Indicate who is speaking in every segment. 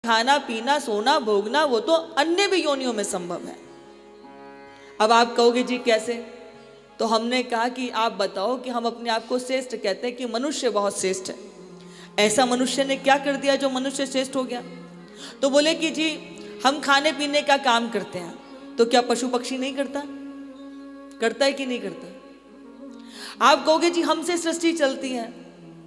Speaker 1: खाना पीना सोना भोगना वो तो अन्य भी योनियों में संभव है। अब आप कहोगे जी कैसे? तो हमने कहा कि आप बताओ कि हम अपने आप को श्रेष्ठ कहते हैं कि मनुष्य बहुत श्रेष्ठ है, ऐसा मनुष्य ने क्या कर दिया जो मनुष्य श्रेष्ठ हो गया? तो बोले कि जी हम खाने पीने का काम करते हैं, तो क्या पशु पक्षी नहीं करता? करता है कि नहीं करता? आप कहोगे जी हमसे सृष्टि चलती है,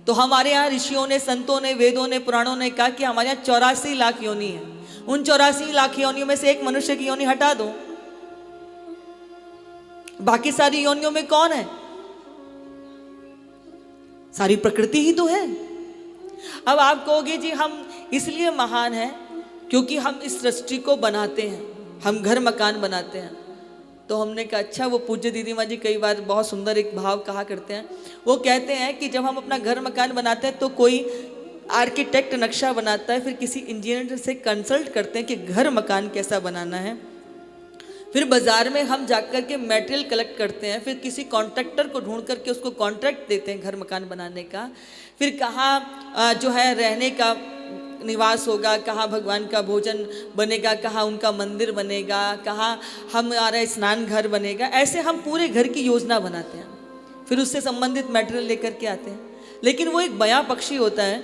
Speaker 1: तो हमारे यहाँ ऋषियों ने, संतों ने, वेदों ने, पुराणों ने कहा कि हमारे यहाँ 84 लाख योनि है, उन 84 लाख योनियों में से एक मनुष्य की योनि हटा दो, बाकी सारी योनियों में कौन है? सारी प्रकृति ही तो है। अब आप कहोगे जी हम इसलिए महान हैं क्योंकि हम इस सृष्टि को बनाते हैं, हम घर मकान बनाते हैं। तो हमने कहा अच्छा, वो पूज्य दीदी माँ जी कई बार बहुत सुंदर एक भाव कहा करते हैं। वो कहते हैं कि जब हम अपना घर मकान बनाते हैं तो कोई आर्किटेक्ट नक्शा बनाता है, फिर किसी इंजीनियर से कंसल्ट करते हैं कि घर मकान कैसा बनाना है, फिर बाजार में हम जाकर के मटेरियल कलेक्ट करते हैं, फिर किसी कॉन्ट्रैक्टर को ढूंढ करके उसको कॉन्ट्रैक्ट देते हैं घर मकान बनाने का, फिर कहाँ जो है रहने का निवास होगा, कहाँ भगवान का भोजन बनेगा, कहाँ उनका मंदिर बनेगा, कहाँ हमारा स्नान घर बनेगा, ऐसे हम पूरे घर की योजना बनाते हैं, फिर उससे संबंधित मटेरियल लेकर के आते हैं। लेकिन वो एक बया पक्षी होता है।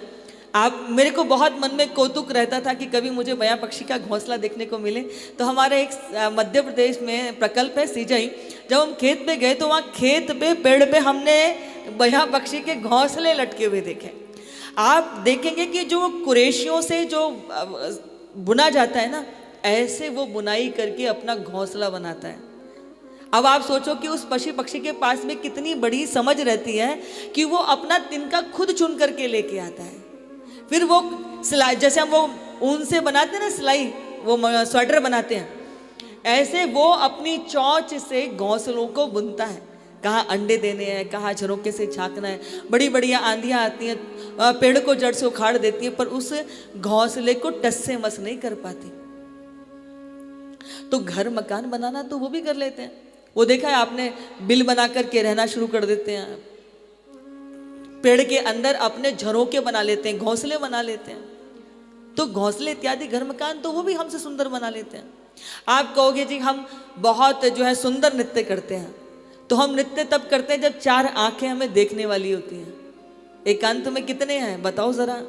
Speaker 1: आप मेरे को बहुत मन में कौतुक रहता था कि कभी मुझे बया पक्षी का घोंसला देखने को मिले। तो हमारे एक मध्य प्रदेश में प्रकल्प है सिंचाई, जब हम खेत पे गए तो वहाँ खेत पे पेड़ पे हमने बया पक्षी के घोंसले लटके हुए देखे। आप देखेंगे कि जो कुरैशियों से जो बुना जाता है ना, ऐसे वो बुनाई करके अपना घोंसला बनाता है। अब आप सोचो कि उस पशु पक्षी के पास में कितनी बड़ी समझ रहती है कि वो अपना तिनका खुद चुन करके लेके आता है। फिर वो सिलाई, जैसे हम वो ऊन से बनाते हैं ना सिलाई, वो स्वेटर बनाते हैं, ऐसे वो अपनी चोंच से घोंसलों को बुनता है। कहाँ अंडे देने हैं, कहाँ झरोके से झांकना है। बड़ी बढ़िया आंधियाँ आती हैं, पेड़ को जड़ से उखाड़ देती है, पर उस घोंसले को टस से मस नहीं कर पाती। तो घर मकान बनाना तो वो भी कर लेते हैं। वो देखा है आपने, बिल बना करके रहना शुरू कर देते हैं, पेड़ के अंदर अपने झरोके बना लेते हैं, घोंसले बना लेते हैं। तो घोंसले इत्यादि घर मकान तो वो भी हमसे सुंदर बना लेते हैं। आप कहोगे जी हम बहुत जो है सुंदर नृत्य करते हैं, तो हम नृत्य तब करते हैं जब 4 आंखें हमें देखने वाली होती हैं। एकांत में कितने हैं बताओ जरा,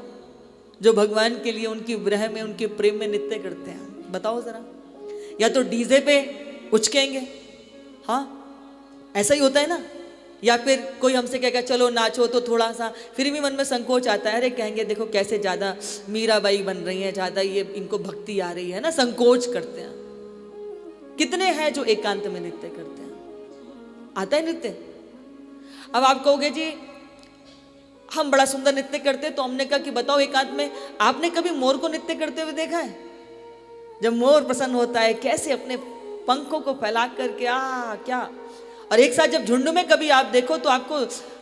Speaker 1: जो भगवान के लिए उनकी विरह में, उनके प्रेम में नृत्य करते हैं, बताओ जरा। या तो डीजे पे उचकेंगे, हाँ ऐसा ही होता है ना, या फिर कोई हमसे कहेगा चलो नाचो, तो थोड़ा सा फिर भी मन में संकोच आता है, अरे कहेंगे देखो कैसे ज़्यादा मीराबाई बन रही हैं, ज़्यादा ये इनको भक्ति आ रही है ना, संकोच करते हैं। कितने हैं जो एकांत में नृत्य करते हैं? आता है नृत्य? अब आप कहोगे जी हम बड़ा सुंदर नृत्य करते हैं, तो हमने कहा कि बताओ एकांत में आपने कभी मोर को नृत्य करते हुए देखा है? जब मोर प्रसन्न होता है कैसे अपने पंखों को फैला करके क्या, और एक साथ जब झुंड में कभी आप देखो तो आपको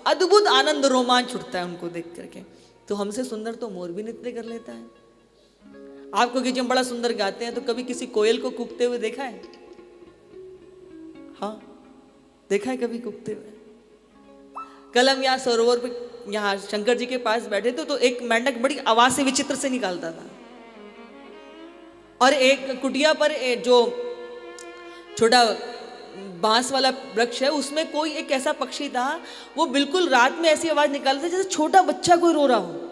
Speaker 1: अद्भुत आनंद रोमांच उठता है उनको देख करके। तो हमसे सुंदर तो मोर भी नृत्य कर लेता है। आपको कि हम बड़ा सुंदर गाते हैं, तो कभी किसी कोयल को कूकते हुए देखा है? हाँ देखा है कभी कूकते हुए? कल हम यहाँ सरोवर पे, यहाँ शंकर जी के पास बैठे थे, तो एक मेंढक बड़ी आवाज से विचित्र से निकालता था, और एक कुटिया पर जो छोटा बांस वाला वृक्ष है उसमें कोई एक ऐसा पक्षी था, वो बिल्कुल रात में ऐसी आवाज निकालता था जैसे छोटा बच्चा कोई रो रहा हो।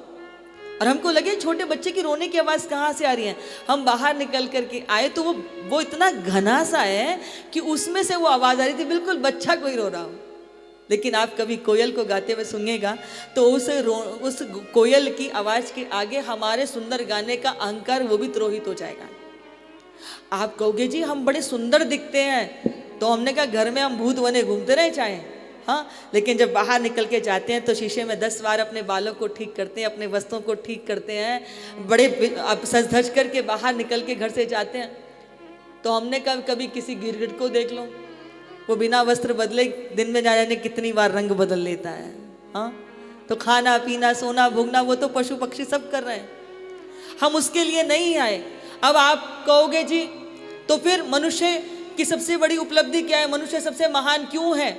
Speaker 1: और हमको लगे छोटे बच्चे की रोने की आवाज कहाँ से आ रही है। हम बाहर निकल करके आए तो वो इतना घना सा है कि उसमें से वो आवाज आ रही थी, बिल्कुल बच्चा कोई रो रहा हो। लेकिन आप कभी कोयल को गाते हुए सुनिएगा तो उस कोयल की आवाज के आगे हमारे सुंदर गाने का अहंकार वो भी तिरोहित हो जाएगा। आप कहोगे जी हम बड़े सुंदर दिखते हैं, तो हमने कहा घर में हम भूत बने घूमते रहे चाहे, हाँ, लेकिन जब बाहर निकल के जाते हैं तो शीशे में 10 बार अपने बालों को ठीक करते हैं, अपने वस्त्रों को ठीक करते हैं, बड़े सज धज करके बाहर निकल के घर से जाते हैं। तो हमने कभी किसी गिरगिट को देख लो, वो बिना वस्त्र बदले दिन में जाने कितनी बार रंग बदल लेता है, हाँ। तो खाना पीना सोना भोगना वो तो पशु पक्षी सब कर रहे हैं, हम उसके लिए नहीं आए। अब आप कहोगे जी तो फिर मनुष्य की सबसे बड़ी उपलब्धि क्या है, मनुष्य सबसे महान क्यों है?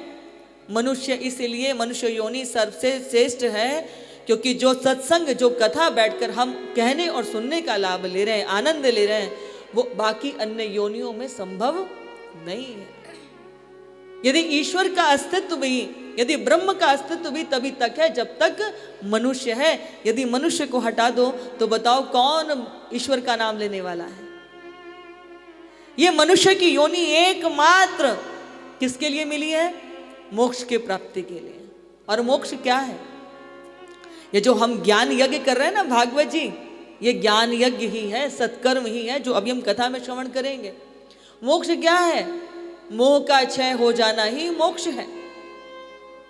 Speaker 1: मनुष्य इसलिए, मनुष्य योनि सबसे श्रेष्ठ है क्योंकि जो सत्संग, जो कथा बैठकर हम कहने और सुनने का लाभ ले रहे हैं, आनंद ले रहे हैं, वो बाकी अन्य योनियों में संभव नहीं है। यदि ईश्वर का अस्तित्व भी, यदि ब्रह्म का अस्तित्व भी तभी तक है जब तक मनुष्य है। यदि मनुष्य को हटा दो तो बताओ कौन ईश्वर का नाम लेने वाला है? ये मनुष्य की योनि एकमात्र किसके लिए मिली है? मोक्ष के प्राप्ति के लिए। और मोक्ष क्या है? ये जो हम ज्ञान यज्ञ कर रहे हैं ना भागवत जी, ये ज्ञान यज्ञ ही है, सत्कर्म ही है, जो अभी हम कथा में श्रवण करेंगे। मोक्ष क्या है? मोह का क्षय हो जाना ही मोक्ष है।